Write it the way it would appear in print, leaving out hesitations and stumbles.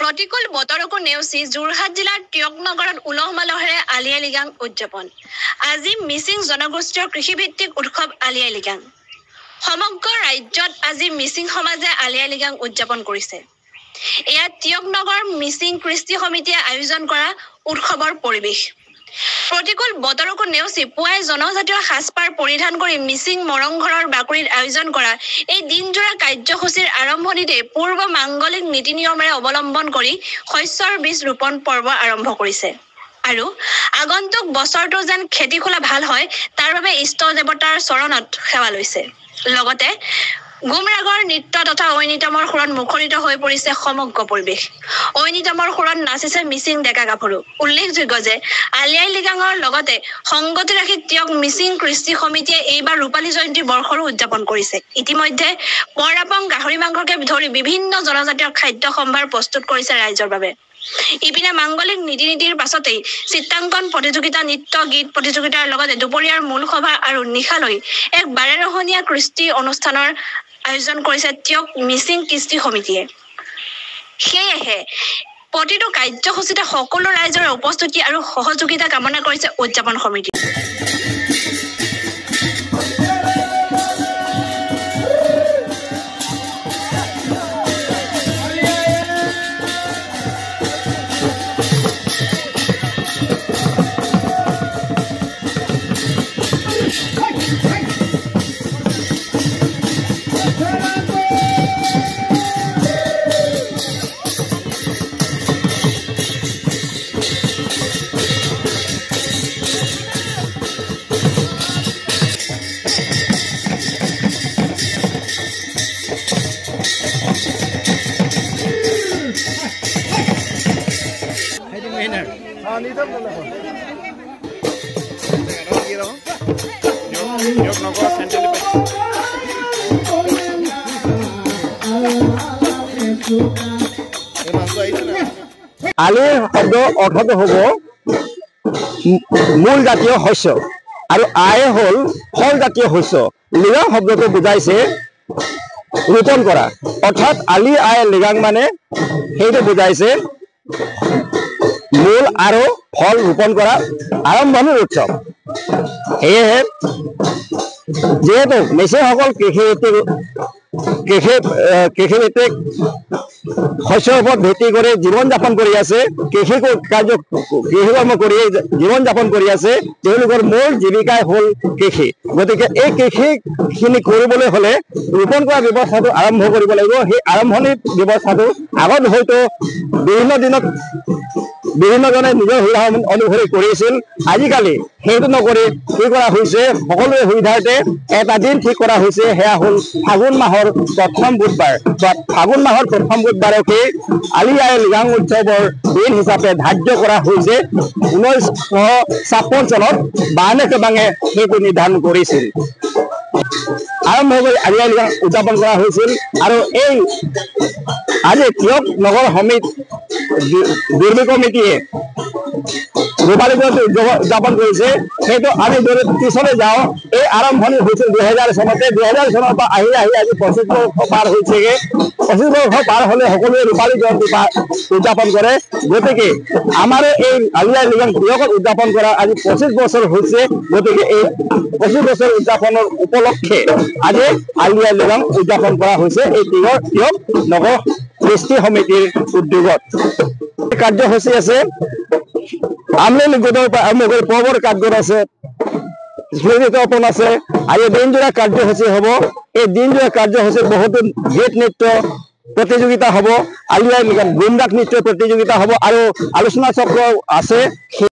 प्रतिकूल बतरको नेवसी जोरहाट जिलार टियकनगरत उलह मालहेरे आली आই লৃগাং উদযাপন। আজি মিচিং জনগোষ্ঠীৰ কৃষিভিত্তিক উৎসৱ আলি আই লৃগাং। সমগ্ৰ ৰাজ্যত আজি মিচিং সমাজে আলি আই লৃগাং উদযাপন কৰিছে। এয়া টিয়কনগৰ মিচিং কৃষ্টি সমিতিয়ে আয়োজন কৰা উৎসৱৰ পৰিৱেশ। प्रतिकूल बतरको नेवसी पुৱাই জনজাতীয় সাজপাৰ পৰিধান কৰি মিচিং মৰংঘৰৰ বাকৰিত আয়োজন কৰা এই দিনজোৰা কাৰ্যসূচীৰ আৰম্ভণিতে পূৰ্ব মাংগলিক নীতি নিয়মেৰে অৱলম্বন কৰি শস্যৰ বীজ ৰোপণ পৰ্ব আৰম্ভ কৰিছে আৰু আগন্তুক বছৰটো যেন খেতি খোলা ভাল হয় তাৰ বাবে ইষ্ট দেৱতাৰ চৰণত সেৱা লৈছে। লগতে গুমৰাগৰ নৃত্য তথা ঐনিতমৰ সুৰত মুখৰিত হৈ পৰিছে সমগ্ৰ পৰিৱেশ। ঐনিতমৰ সুৰত নাচিছে মিচিং ডেকা গাভৰু। উল্লেখযোগ্য যে আলি আই লৃগাঙৰ লগতে সংগতি ৰাখি টিয়ক মিচিং কৃষ্টি সমিতিয়ে এইবাৰ ৰূপালী জয়ন্তী বৰ্ষৰো উদযাপন কৰিছে। ইতিমধ্যে পৰাপং গাহৰি মাংসকে ধৰি বিভিন্ন জনজাতীয় খাদ্য সম্ভাৰ প্ৰস্তুত কৰিছে ৰাইজৰ বাবে। ইপিনে মাংগলিক নীতি নীতিৰ পাছতেই চিত্ৰাংকন প্ৰতিযোগিতা, নৃত্য গীত প্ৰতিযোগিতাৰ লগতে দুপৰীয়াৰ মূল সভা আৰু নিশালৈ এক বাৰেৰহণীয়া কৃষ্টি অনুষ্ঠানৰ আয়োজন কৰিছে টিয়ক মিচিং কৃষ্টি সমিতিয়ে। সেয়েহে প্ৰতিটো কাৰ্যসূচীতে সকলো ৰাইজৰ উপস্থিতি আৰু সহযোগিতা কামনা কৰিছে উদযাপন সমিতি। আলিৰ শব্দ অৰ্থটো হ'ব মূল জাতীয় শস্য আৰু আই হ'ল ফল জাতীয় শস্য। লৃগাং শব্দটো বুজাইছে ৰোপণ কৰা, অৰ্থাৎ আলি আই লৃগাং মানে সেইটো বুজাইছে মূল আৰু ফল ৰোপণ কৰা আৰম্ভণিৰ উৎসৱ। সেয়েহে যিহেতু মিচিংসকল কৃষিভিত্তিক শস্যৰ ওপৰত ভিত্তি কৰি জীৱন যাপন কৰি আছে, কৃষিকৰ্ম কৰি জীৱন যাপন কৰি আছে, তেওঁলোকৰ মূল জীৱিকাই হ'ল কৃষি। গতিকে এই কৃষিখিনি কৰিবলৈ হ'লে ৰোপণ কৰা ব্যৱস্থাটো আৰম্ভ কৰিব লাগিব। সেই আৰম্ভণিৰ ব্যৱস্থাটো আগত হয়তো বিভিন্ন দিনত বিভিন্নজনে নিজৰ সুবিধা অনুসৰি কৰিছিল। আজিকালি সেইটো নকৰি কি কৰা হৈছে, সকলোৰে সুবিধাৰ্থে এটা দিন ঠিক কৰা হৈছে, সেয়া হ'ল ফাগুন মাহৰ প্ৰথম বুধবাৰ। ফাগুন মাহৰ প্ৰথম বুধবাৰকে আলি আই লৃগাং উৎসৱৰ দিন হিচাপে ধাৰ্য কৰা হৈছে। 1956 চনত বানে কেবাঙে সেইটো নিৰ্ধাৰণ কৰিছিল। আৰম্ভ কৰি আলি আই লৃগাং উদযাপন কৰা হৈছিল আৰু এই আজি টিয়ক নগৰ দুৰ্বি কমিটিয়ে ৰূপালী জয়ন্তী উদযাপন কৰিছে। সেইটো আমি যদি পিছলৈ যাওঁ, এই আৰম্ভণি হৈছিল 2000 চনতে। 2000 চনৰ পৰা আহি আজি 25 বৰ্ষ পাৰ হৈছেগে। 25 বৰ্ষ পাৰ হ'লে সকলোৱে ৰূপালী জয়ন্তী উদযাপন কৰে। গতিকে আমাৰ এই আলি আই লৃগাং টিয়কত উদযাপন কৰা আজি 25 বছৰ হৈছে। গতিকে এই 25 বছৰ উদযাপনৰ উপলক্ষে আজি আলি আই লৃগাং উদযাপন কৰা হৈছে এই টিয়ক নগৰ কৃষ্টি সমিতিৰ উদ্যোগত। কাৰ্যসূচী আছে, আমলেলি গোটৰ পৰা আৰম্ভ কৰি পৰ্বৰ কাৰ্যত আছে, স্মৃতি তৰ্পণ আছে। আজি দিনজোৰা কাৰ্যসূচী হ'ব। এই দিনজোৰা কাৰ্যসূচীত বহুতো গীত নৃত্য প্ৰতিযোগিতা হ'ব, আলি আই লৃগাং গুমৰাগ নৃত্য প্ৰতিযোগিতা হ'ব আৰু আলোচনা চক্ৰ আছে।